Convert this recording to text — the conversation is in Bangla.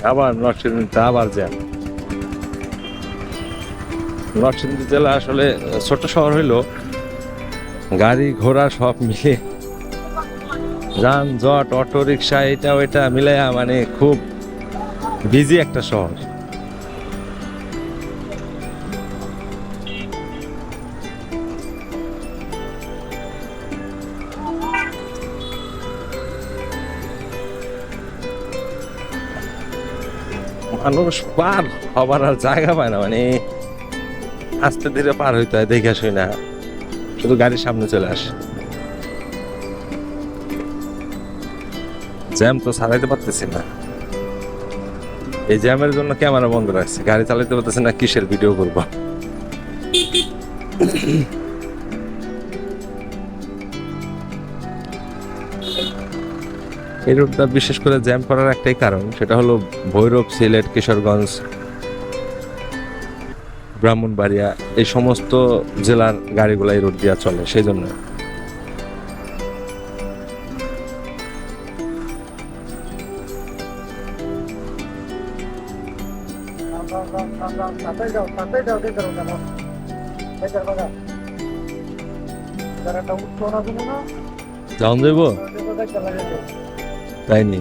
আবার নরসিংদীতে আবার জ্যাম। নরসিংদী জেলা আসলে ছোট শহর হইলো গাড়ি ঘোড়া সব মিলে যানজট অটো রিক্সা এটা ওইটা মিলাইয়া মানে খুব বিজি একটা শহর। মানুষ পার হবার আর জায়গা পায় না, মানে আস্তে ধীরে পার হইতে হয়, দেখে শুই না, শুধু গাড়ির সামনে চলে আসে। জ্যাম তো ছাড়াইতে পারতেছি না, এই জ্যামের জন্য ক্যামেরা বন্ধ রাখছি, গাড়ি চালাইতে পারতেছি না, কিসের ভিডিও করব। এই রোডটা বিশেষ করে জ্যাম করার একটাই কারণ, সেটা হলো ভৈরব, সিলেট, কিশোরগঞ্জ, ব্রাহ্মণবাড়িয়া এই সমস্ত জেলার গাড়িগুলো এই রোড দিয়ে চলে, সেই জন্য। যাওন যাইব তাই নি?